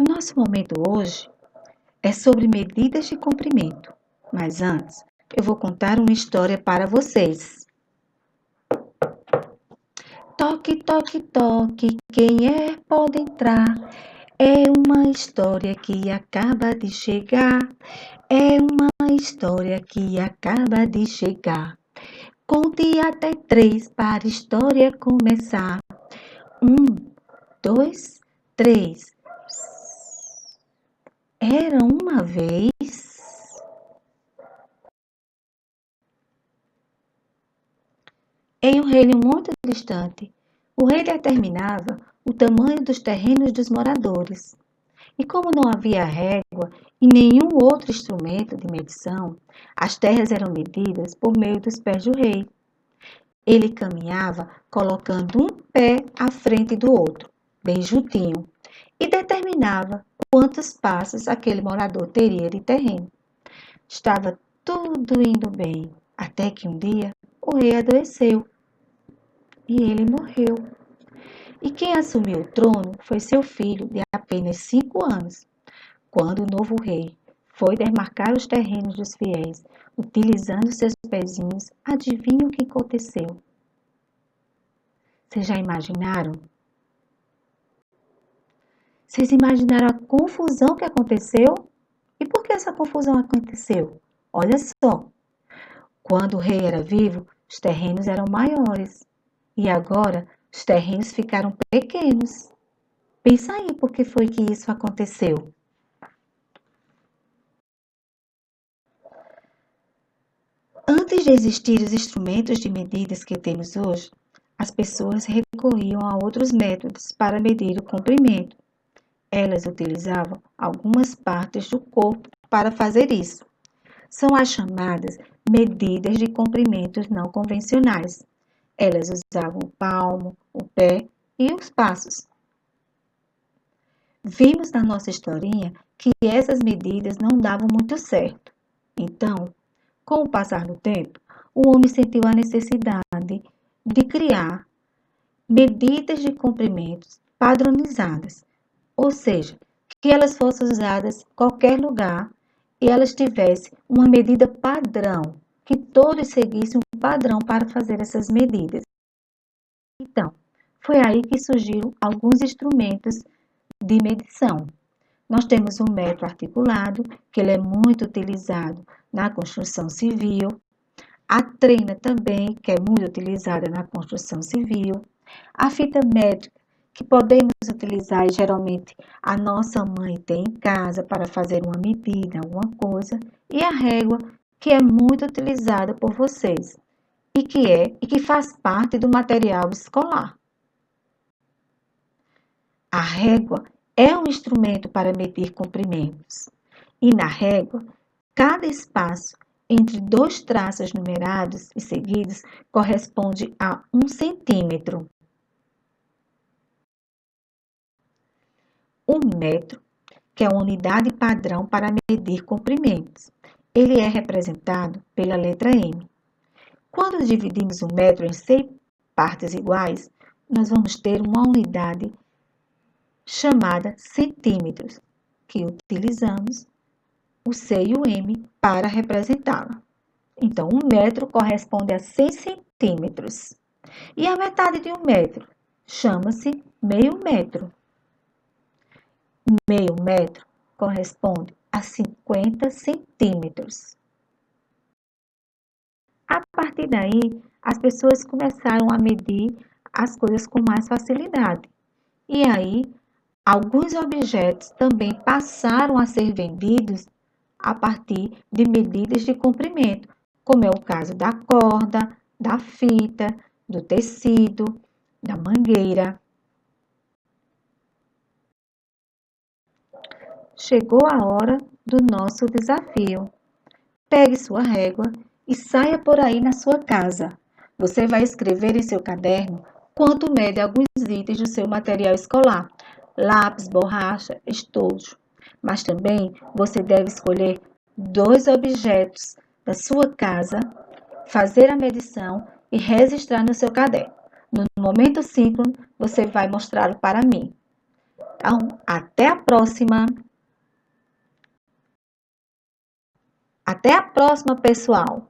O nosso momento hoje é sobre medidas de comprimento, mas antes eu vou contar uma história para vocês. Toque, toque, toque, quem é pode entrar. É uma história que acaba de chegar. É uma história que acaba de chegar. Conte até 3 para a história começar. 1, 2, 3. Era uma vez. Em um reino muito distante, o rei determinava o tamanho dos terrenos dos moradores. E como não havia régua e nenhum outro instrumento de medição, as terras eram medidas por meio dos pés do rei. Ele caminhava colocando um pé à frente do outro, bem juntinho, e determinava quantos passos aquele morador teria de terreno. Estava tudo indo bem, até que um dia o rei adoeceu e ele morreu. E quem assumiu o trono foi seu filho, de apenas 5 anos. Quando o novo rei foi demarcar os terrenos dos fiéis, utilizando seus pezinhos, adivinha o que aconteceu? Vocês já imaginaram? Vocês imaginaram a confusão que aconteceu? E por que essa confusão aconteceu? Olha só, quando o rei era vivo, os terrenos eram maiores. E agora, os terrenos ficaram pequenos. Pensa aí por que foi que isso aconteceu. Antes de existir os instrumentos de medidas que temos hoje, as pessoas recorriam a outros métodos para medir o comprimento. Elas utilizavam algumas partes do corpo para fazer isso. São as chamadas medidas de comprimentos não convencionais. Elas usavam o palmo, o pé e os passos. Vimos na nossa historinha que essas medidas não davam muito certo. Então, com o passar do tempo, o homem sentiu a necessidade de criar medidas de comprimentos padronizadas, ou seja, que elas fossem usadas em qualquer lugar e elas tivessem uma medida padrão, que todos seguissem um padrão para fazer essas medidas. Então, foi aí que surgiram alguns instrumentos de medição. Nós temos o metro articulado, que ele é muito utilizado na construção civil. A trena também, que é muito utilizada na construção civil. A fita métrica, que podemos utilizar e geralmente a nossa mãe tem em casa para fazer uma medida, alguma coisa. E a régua, que é muito utilizada por vocês e que faz parte do material escolar. A régua é um instrumento para medir comprimentos. E na régua, cada espaço entre 2 traços numerados e seguidos corresponde a 1 centímetro. O metro, que é a unidade padrão para medir comprimentos, ele é representado pela letra M. Quando dividimos o metro em 100 partes iguais, nós vamos ter uma unidade chamada centímetros, que utilizamos o C e o M para representá-la. Então, 1 metro corresponde a 100 centímetros. E a metade de 1 metro chama-se meio metro. Meio metro corresponde a 50 centímetros. A partir daí, as pessoas começaram a medir as coisas com mais facilidade. E aí, alguns objetos também passaram a ser vendidos a partir de medidas de comprimento, como é o caso da corda, da fita, do tecido, da mangueira. Chegou a hora do nosso desafio. Pegue sua régua e saia por aí na sua casa. Você vai escrever em seu caderno quanto mede alguns itens do seu material escolar: lápis, borracha, estojo. Mas também você deve escolher 2 objetos da sua casa, fazer a medição e registrar no seu caderno. No momento síncrono, você vai mostrá-lo para mim. Então, até a próxima. Até a próxima, pessoal!